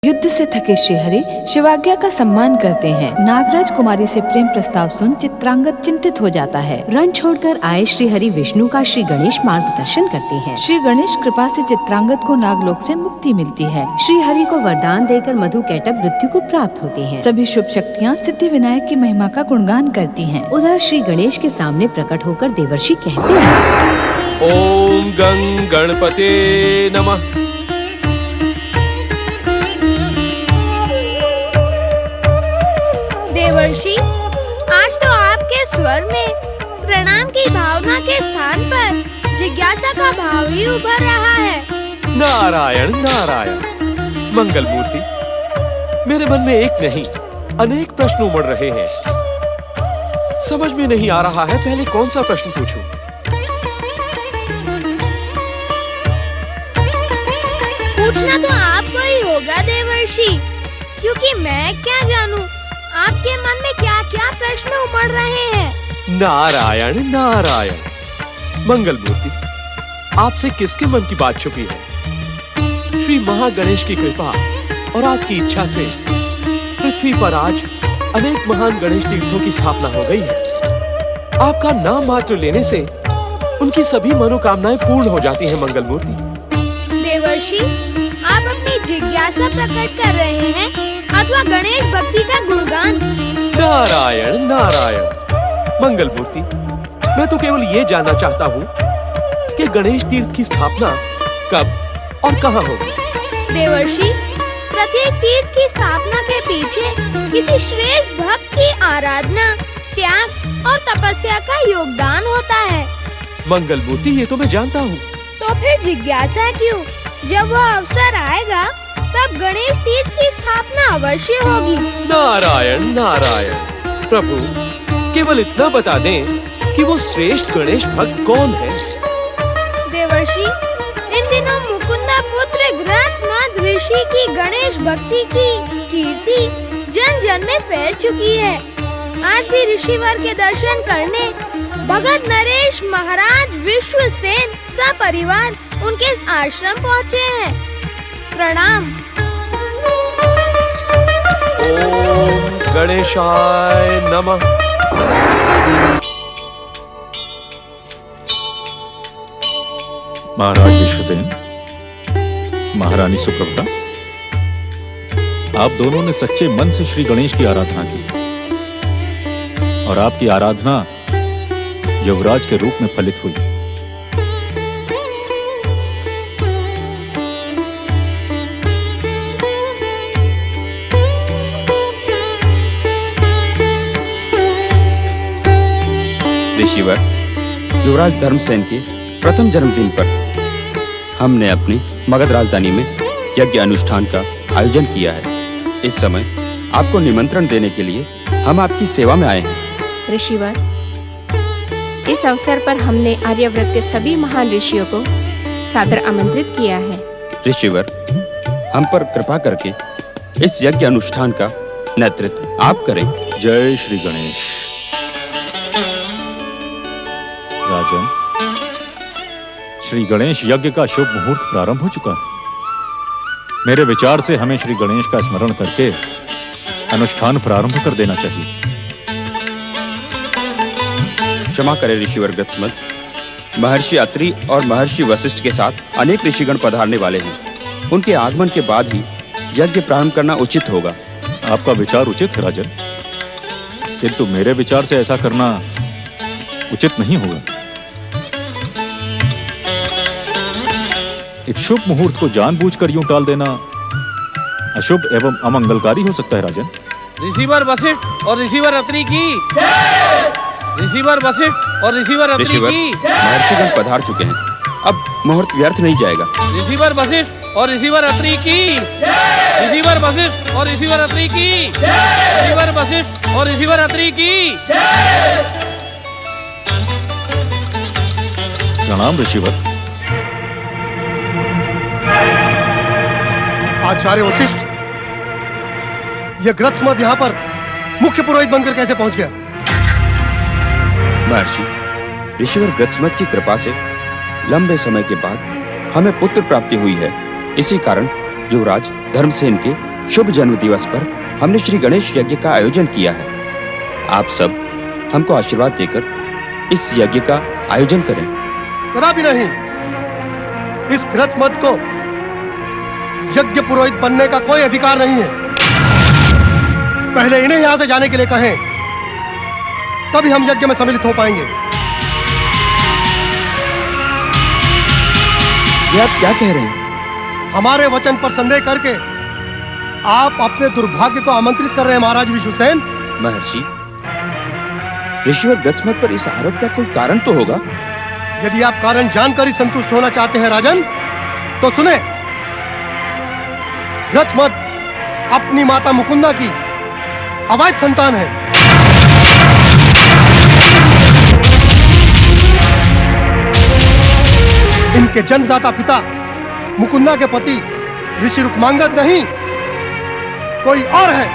युद्ध से थके श्रीहरि शिवाज्ञा का सम्मान करते हैं। नागराज कुमारी से प्रेम प्रस्ताव सुन चित्रांगद चिंतित हो जाता है। रण छोड़कर आए श्रीहरि विष्णु का श्री गणेश मार्गदर्शन करते हैं। श्री गणेश कृपा से चित्रांगद को नागलोक से मुक्ति मिलती है। श्रीहरि को वरदान देकर मधु कैटभ मृत्यु को प्राप्त होते हैं। सभी शुभ शक्तियाँ सिद्धि विनायक की महिमा का गुणगान करती हैं। उधर श्री गणेश के सामने प्रकट होकर देवर्षि कहते हैं, ओम गं गणपते नमः। देवर्षि, आज तो आपके स्वर में प्रणाम की भावना के स्थान पर जिज्ञासा का भाव ही उभर रहा है। नारायण नारायण। मंगल मूर्ति, मेरे मन में एक नहीं अनेक प्रश्न उमड़ रहे हैं। समझ में नहीं आ रहा है पहले कौन सा प्रश्न पूछूं। पूछना तो आपको ही होगा देवर्षि, क्योंकि मैं क्या जानूं आपके मन में क्या क्या प्रश्न उमड़ रहे हैं। नारायण नारायण। मंगल मूर्ति, आपसे किसके मन की बात छुपी है? श्री महागणेश की कृपा और आपकी इच्छा से पृथ्वी पर आज अनेक महान गणेश तीर्थों की स्थापना हो गई है। आपका नाम मात्र लेने से उनकी सभी मनोकामनाएं पूर्ण हो जाती हैं। मंगल मूर्ति देवर्षि, आप अपनी जिज्ञासा प्रकट कर रहे हैं अथवा गणेश भक्ति का गुणगान? नारायण नारायण। मंगल मूर्ति, मैं तो केवल ये जानना चाहता हूँ कि गणेश तीर्थ की स्थापना कब और कहाँ होगी। देवर्षि, प्रत्येक तीर्थ की स्थापना के पीछे किसी श्रेष्ठ भक्त की आराधना, त्याग और तपस्या का योगदान होता है। मंगल मूर्ति, ये तो मैं जानता हूँ। तो फिर जिज्ञासा क्यों? जब वह अवसर आएगा तब गणेश तीर्थ की स्थापना अवश्य होगी। नारायण नारायण। प्रभु, केवल इतना बता दें कि वो श्रेष्ठ गणेश भक्त कौन है। देवर्षि, इन दिनों मुकुंदा पुत्र ग्रत्समद ऋषि की गणेश भक्ति की कीर्ति जन जन में फैल चुकी है। आज भी ऋषिवर के दर्शन करने भगत नरेश महाराज विश्वसेन सपरिवार उनके आश्रम पहुँचे हैं। प्रणाम। ओम गणेशाय नमः। महाराज विश्वसेन, महारानी सुप्रभा, आप दोनों ने सच्चे मन से श्री गणेश की आराधना की और आपकी आराधना युवराज के रूप में फलित हुई। ऋषिवर, युवराज धर्मसेन के प्रथम जन्मदिन पर हमने अपनी मगध राजधानी में यज्ञ अनुष्ठान का आयोजन किया है। इस समय आपको निमंत्रण देने के लिए हम आपकी सेवा में आए हैं। ऋषिवर, इस अवसर पर हमने आर्यव्रत के सभी महान ऋषियों को सादर आमंत्रित किया है। ऋषिवर, हम पर कृपा करके इस यज्ञ अनुष्ठान का नेतृत्व आप करें। जय श्री गणेश। राजन, श्री गणेश यज्ञ का शुभ मुहूर्त प्रारंभ हो चुका है। मेरे विचार से हमें श्री गणेश का स्मरण करके अनुष्ठान प्रारंभ कर देना चाहिए। क्षमा करें ऋषिवर ग्रत्समद, महर्षि अत्रि और महर्षि वशिष्ठ के साथ अनेक ऋषिगण पधारने वाले हैं। उनके आगमन के बाद ही यज्ञ प्रारंभ करना उचित होगा। आपका विचार उचित है राजन, किंतु मेरे विचार से ऐसा करना उचित नहीं होगा। एक शुभ मुहूर्त को जानबूझकर यूं टाल देना अशुभ एवं अमंगलकारी हो सकता है। राजन, ऋषिवर वशिष्ठ और ऋषिवर अत्रि की। ऋषिवर वशिष्ठ और ऋषिवर अत्रि की। महर्षिगण पधार चुके हैं, अब मुहूर्त व्यर्थ नहीं जाएगा। ऋषिवर वशिष्ठ और ऋषिवर अत्रि की। ऋषिवर वशिष्ठ और ऋषिवर अत्रि की। ऋषिवर वशिष्ठ और ऋषिवर अत्रि की। प्रणाम ऋषिवर। आचार्य वशिष्ठ, यह ग्रत्समद यहाँ पर मुख्य पुरोहित बनकर कैसे पहुंच गया? महर्षि, ऋषिवर ग्रत्समद की कृपा से लंबे समय के बाद हमें पुत्र प्राप्ति हुई है। इसी कारण युवराज धर्मसेन के शुभ जन्म दिवस पर हमने श्री गणेश यज्ञ का आयोजन किया है। आप सब हमको आशीर्वाद देकर इस यज्ञ का आयोजन करें। कदापि नहीं। इस ग्रथमत को यज्ञ पुरोहित बनने का कोई अधिकार नहीं है। पहले इन्हें यहां से जाने के लिए कहें, तभी हम यज्ञ में सम्मिलित हो पाएंगे। ये आप क्या कह रहे हैं? हमारे वचन पर संदेह करके आप अपने दुर्भाग्य को आमंत्रित कर रहे हैं महाराज विश्वसेन। महर्षि, ऋषिवर ग्रथमत पर इस आरोप का कोई कारण तो होगा। यदि आप कारण जानकर ही संतुष्ट होना चाहते हैं राजन, तो सुने। ग्रथमत अपनी माता मुकुंदा की अवैध संतान है। इनके जन्मदाता पिता मुकुंदा के पति ऋषि रुक्मांगद नहीं, कोई और है।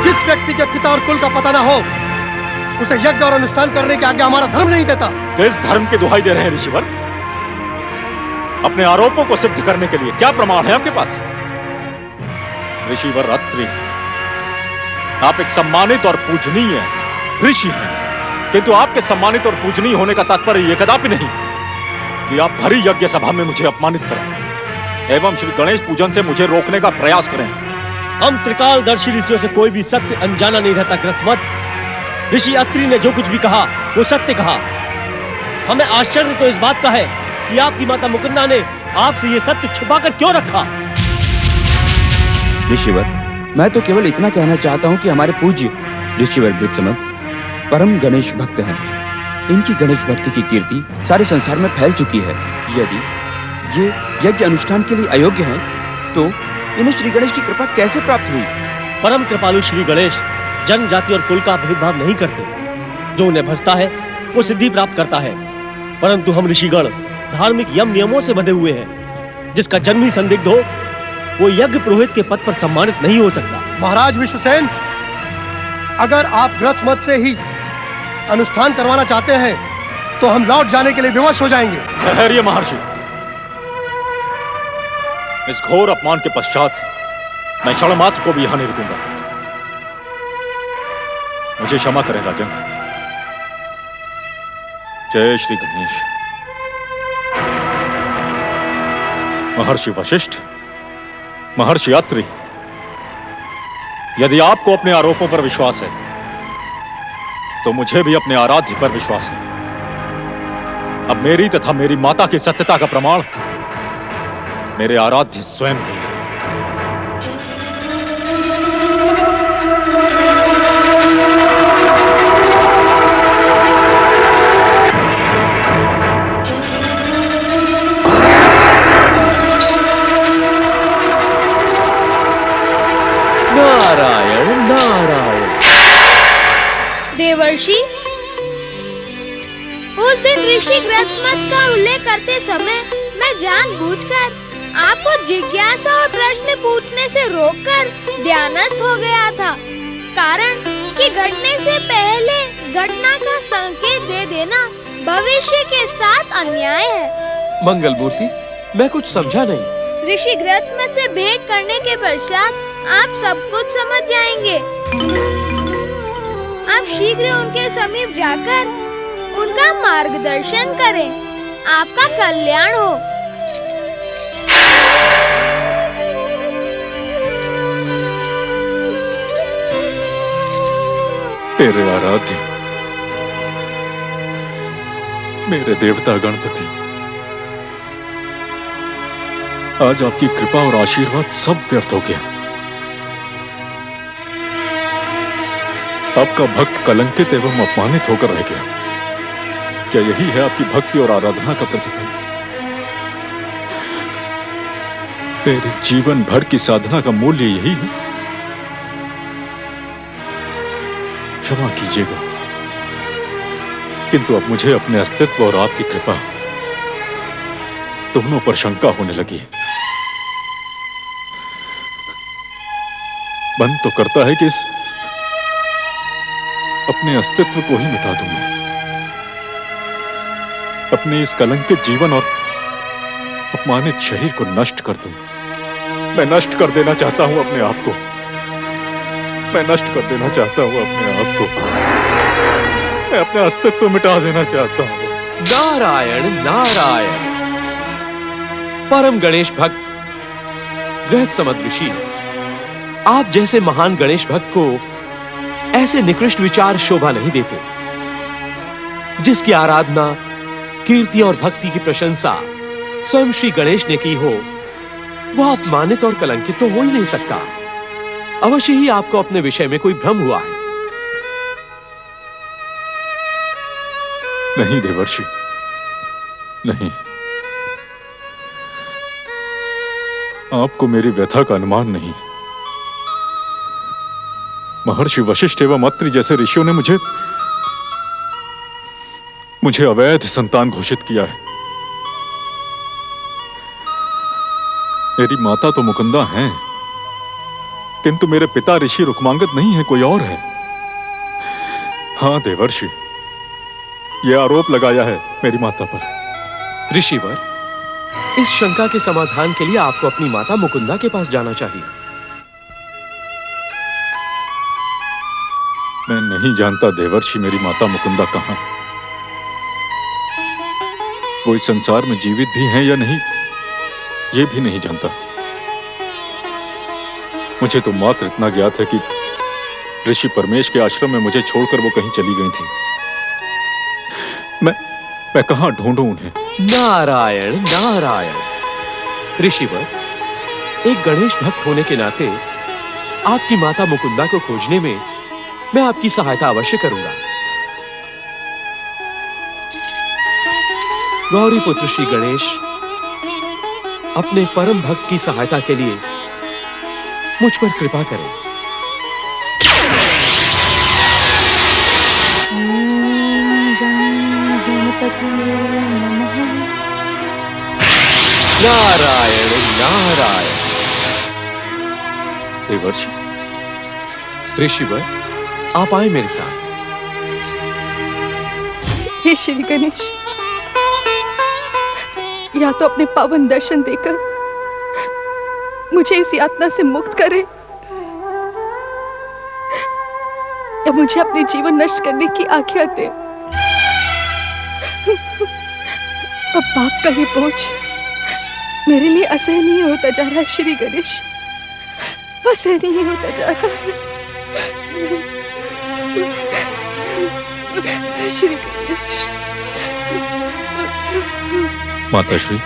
जिस व्यक्ति के पिता और कुल का पता ना हो, उसे यज्ञ और अनुष्ठान करने की आज्ञा हमारा धर्म नहीं देता। किस धर्म की दुहाई दे रहे हैं ऋषिवर? अपने आरोपों को सिद्ध करने के लिए क्या प्रमाण है आपके पास? ऋषिवर अत्रि, आप एक सम्मानित और पूजनीय ऋषि हैं, किंतु आपके सम्मानित और पूजनीय होने का तात्पर्य यह कदापि नहीं कि आप भरी यज्ञ सभा में मुझे अपमानित करें एवं श्री गणेश पूजन से मुझे रोकने का प्रयास करें। हम त्रिकालदर्शी ऋषियों से कोई भी सत्य अनजाना नहीं रहता ग्रथमत। ऋषि अत्रि ने जो कुछ भी कहा वो सत्य कहा। हमें आश्चर्य तो इस बात का है कि आपकी माता मुकुंदा ने आपसे ये सत्य छुपाकर क्यों रखा। ऋषिवर, मैं तो केवल इतना कहना चाहता हूँ कि हमारे पूज्य ऋषिवर ग्रथमत परम गणेश भक्त हैं। इनकी गणेश भक्ति की कीर्ति सारे संसार में फैल चुकी है। यदि ये यज्ञ अनुष्ठान के लिए अयोग्य हैं, तो इन्हें श्री गणेश की कृपा कैसे प्राप्त हुई? परम कृपालु श्री गणेश जन्म, जाति और कुल का भेदभाव नहीं करते। जो उन्हें भजता है वो सिद्धि प्राप्त करता है। परंतु हम ऋषिगण धार्मिक यम नियमों से बंधे हुए हैं। जिसका जन्म ही संदिग्ध हो, वो यज्ञ पुरोहित के पद पर सम्मानित नहीं हो सकता। महाराज विश्वसेन, अगर आप ग्रथमत से ही अनुष्ठान करवाना चाहते हैं, तो हम लौट जाने के लिए विवश हो जाएंगे। ठहरिए महर्षि, इस घोर अपमान के पश्चात मैं क्षण मात्र को भी यहां नहीं रुकूंगा। मुझे क्षमा करें राजन। जय श्री गणेश। महर्षि वशिष्ठ, महर्षि अत्रि, यदि आपको अपने आरोपों पर विश्वास है, तो मुझे भी अपने आराध्य पर विश्वास है। अब मेरी तथा मेरी माता की सत्यता का प्रमाण मेरे आराध्य स्वयं देंगे। नारायण नारायण। देवर्षि, उस दिन ऋषि ग्रथमत का उल्लेख करते समय मैं जानबूझकर आपको जिज्ञासा और प्रश्न पूछने से रोककर ध्यानस्थ हो गया था। कारण कि घटने से पहले घटना का संकेत दे देना भविष्य के साथ अन्याय है। मंगलमूर्ति, मैं कुछ समझा नहीं। ऋषि ग्रथमत से भेंट करने के पश्चात आप सब कुछ समझ जाएंगे। आप शीघ्र उनके समीप जाकर उनका मार्गदर्शन करें। आपका कल्याण हो। मेरे आराध्य, मेरे देवता गणपति, आज आपकी कृपा और आशीर्वाद सब व्यर्थ हो गया। आपका भक्त कलंकित एवं अपमानित होकर रह गया। क्या यही है आपकी भक्ति और आराधना का प्रतिफल? मेरे जीवन भर की साधना का मूल्य यही है? क्षमा कीजिएगा, किंतु अब मुझे अपने अस्तित्व और आपकी कृपा दोनों पर शंका होने लगी है। मन तो करता है कि इस अपने अस्तित्व को ही मिटा दूं मैं, अपने इस कलंकित जीवन और अपमानित शरीर को नष्ट कर दूं। मैं नष्ट कर देना चाहता हूं अपने आप को। मैं नष्ट कर देना चाहता हूं अपने आप को। मैं अपना अस्तित्व मिटा देना चाहता हूं। नारायण नारायण। परम गणेश भक्त गृहस्थ समद ऋषि, आप जैसे महान गणेश भक्त को ऐसे निकृष्ट विचार शोभा नहीं देते। जिसकी आराधना, कीर्ति और भक्ति की प्रशंसा स्वयं श्री गणेश ने की हो, वह अपमानित और कलंकित तो हो ही नहीं सकता। अवश्य ही आपको अपने विषय में कोई भ्रम हुआ है। नहीं देवर्षि, नहीं। आपको मेरी व्यथा का अनुमान नहीं। महर्षि वशिष्ठ एवं अत्रि जैसे ऋषियों ने मुझे अवैध संतान घोषित किया है। मेरी माता तो मुकुंदा हैं, किंतु मेरे पिता ऋषि रुक्मांगद नहीं है, कोई और है। हां देवर्षि, यह आरोप लगाया है मेरी माता पर। ऋषिवर, इस शंका के समाधान के लिए आपको अपनी माता मुकुंदा के पास जाना चाहिए। मैं नहीं जानता देवर्षि मेरी माता मुकुंदा कहां है। वो इस संसार में जीवित भी हैं या नहीं, ये भी नहीं जानता। मुझे तो मात्र इतना ज्ञात है कि ऋषि परमेश के आश्रम में मुझे छोड़कर वो कहीं चली गई थी। मैं कहां ढूंढूं उन्हें? नारायण नारायण। ऋषिवर, एक गणेश भक्त होने के नाते आपकी माता मुकुंदा को खोजने में मैं आपकी सहायता अवश्य करूंगा। गौरी पुत्र श्री गणेश अपने परम भक्त की सहायता के लिए मुझ पर कृपा करें। नारायण नारायण। देवर्षि। ऋषिवर, आप आए मेरे साथ। हे श्री गणेश, या तो अपने पावन दर्शन देकर मुझे इस यातना से मुक्त करे, या मुझे अपने जीवन नष्ट करने की आज्ञा दे। अब पाप का ये बोझ मेरे लिए असहनीय होता जा रहा है श्री गणेश, असहनीय होता जा रहा है श्री गणेश। माताश्री,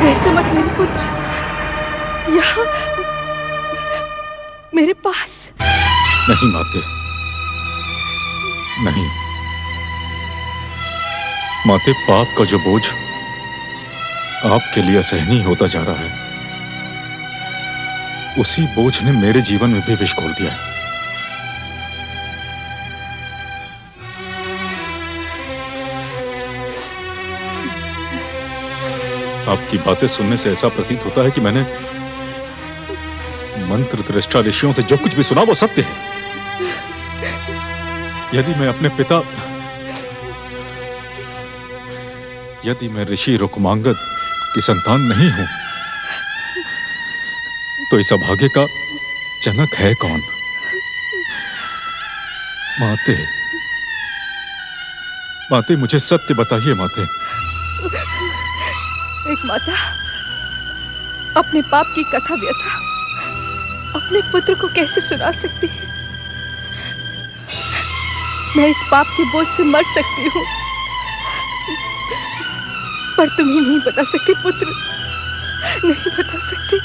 ऐसे मत मेरे पुत्र, यहाँ मेरे पास। नहीं माते, नहीं। माते, पाप का जो बोझ आपके लिए असहनीय होता जा रहा है, उसी बोझ ने मेरे जीवन में भी विष घोल दिया है। आपकी बातें सुनने से ऐसा प्रतीत होता है कि मैंने मंत्र दृष्टा ऋषियों से जो कुछ भी सुना वो सत्य है। यदि मैं ऋषि रुक्मांगद की संतान नहीं हूं, तो इस अभागे का जनक है कौन? माते, मुझे सत्य बताइए माते। एक माता अपने पाप की कथा व्यथा अपने पुत्र को कैसे सुना सकती है? मैं इस पाप के बोझ से मर सकती हूँ, पर तुम ही नहीं बता सकती पुत्र, नहीं बता सकती।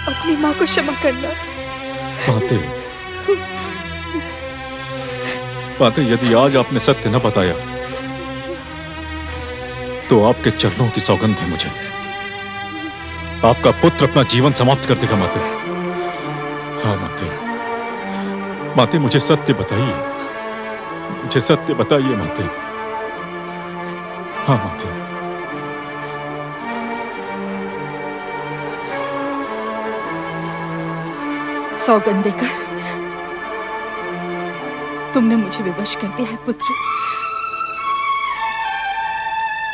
अपनी माँ को क्षमा करना। माते, यदि आज आपने सत्य न बताया तो आपके चरणों की सौगंध है मुझे। आपका पुत्र अपना जीवन समाप्त कर देगा माते। हाँ माते, माते मुझे सत्य बताइए, मुझे सत्य बताइए माते। हाँ माते। सौगंध देकर तुमने मुझे विवश कर दिया है पुत्र।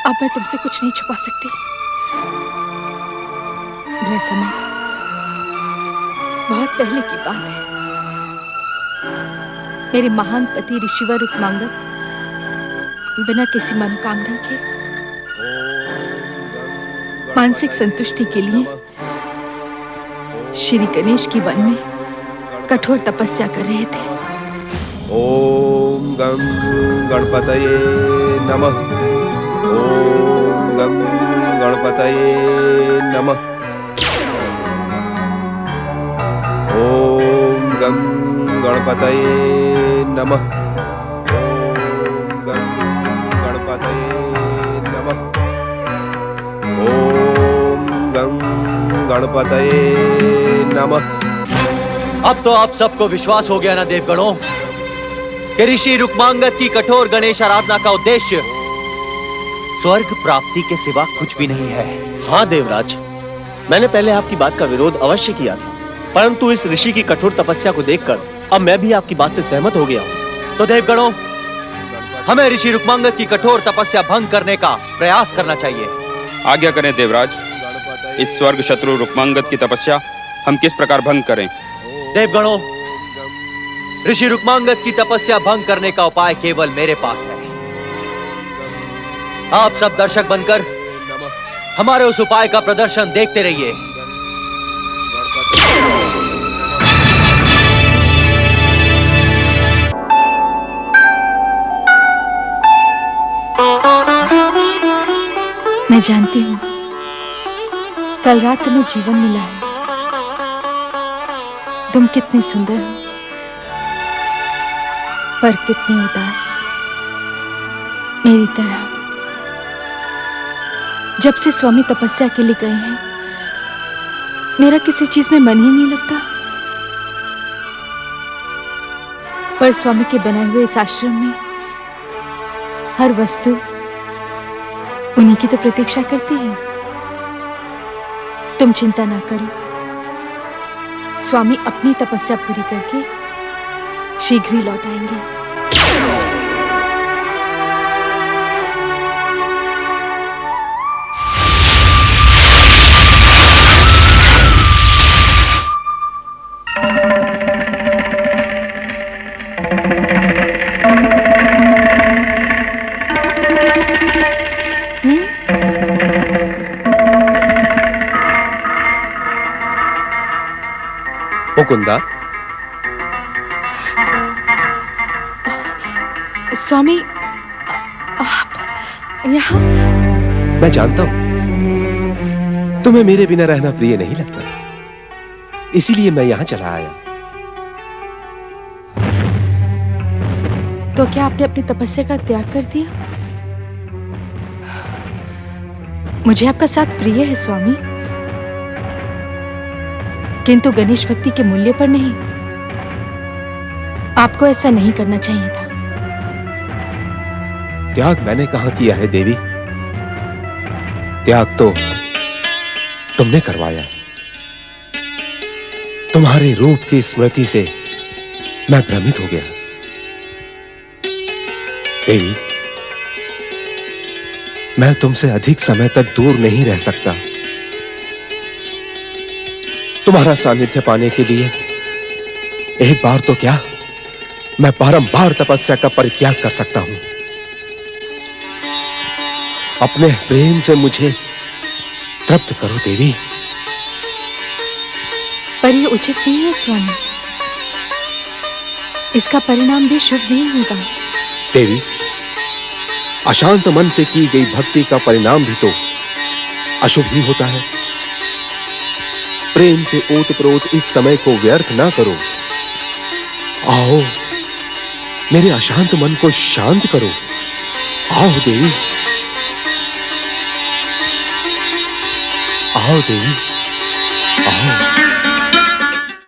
अब मैं तुमसे कुछ नहीं छुपा सकती। गृह समाधि बहुत पहले की बात है। मेरे महान पति ऋषिवर रुक्मांगद बिना किसी मनोकामना के मानसिक संतुष्टि के लिए श्री गणेश की वन में कठोर तपस्या कर रहे थे। ओम गं गणपतये नमः। ओम गं गणपतये नमः। ओम गं गणपतये नमः। ओम गं गणपतये नमः। ओम गं गणपतये नमः। अब तो आप सबको विश्वास हो गया ना देवगणों कि ऋषि रुक्मांगद की कठोर गणेश आराधना का उद्देश्य स्वर्ग प्राप्ति के सिवा कुछ भी नहीं है। हाँ देवराज, मैंने पहले आपकी बात का विरोध अवश्य किया था, परंतु इस ऋषि की कठोर तपस्या को देखकर अब मैं भी आपकी बात से सहमत हो गया हूँ। तो देवगणों, हमें ऋषि रुक्मांगद की कठोर तपस्या भंग करने का प्रयास करना चाहिए। आज्ञा करें देवराज, इस स्वर्ग शत्रु रुक्मांगद की तपस्या हम किस प्रकार भंग करें? देवगणों, ऋषि रुक्मांगद की तपस्या भंग करने का उपाय केवल मेरे पास है। आप सब दर्शक बनकर हमारे उस उपाय का प्रदर्शन देखते रहिए। मैं जानती हूँ कल रात तुम्हें जीवन मिला है। तुम कितनी सुंदर हो, पर कितनी उदास। मेरी तरह। जब से स्वामी तपस्या के लिए गए हैं, मेरा किसी चीज में मन ही नहीं लगता। पर स्वामी के बनाए हुए इस आश्रम में हर वस्तु उन्हीं की तो प्रतीक्षा करती है। तुम चिंता ना करो, स्वामी अपनी तपस्या पूरी करके शीघ्र ही लौट आएंगे। मुकुंदा, स्वामी आप यहाँ? मैं जानता हूं तुम्हें मेरे बिना रहना प्रिय नहीं लगता, इसीलिए मैं यहां चला आया। तो क्या आपने अपनी तपस्या का त्याग कर दिया? मुझे आपका साथ प्रिय है स्वामी, किंतु गणेश भक्ति के मूल्य पर नहीं। आपको ऐसा नहीं करना चाहिए था। त्याग मैंने कहां किया है देवी, त्याग तो तुमने करवाया है। तुम्हारे रूप की स्मृति से मैं भ्रमित हो गया। देवी, मैं तुमसे अधिक समय तक दूर नहीं रह सकता। तुम्हारा सानिध्य पाने के लिए एक बार तो क्या, मैं बारंबार तपस्या का परित्याग कर सकता हूं। अपने प्रेम से मुझे तृप्त करो देवी। पर यह उचित नहीं है स्वामी, इसका परिणाम भी शुभ नहीं होगा। देवी, अशांत मन से की गई भक्ति का परिणाम भी तो अशुभ ही होता है। प्रेम से ओतप्रोत इस समय को व्यर्थ ना करो। आओ, मेरे अशांत मन को शांत करो। आओ देवी, आओ देवी, आओ।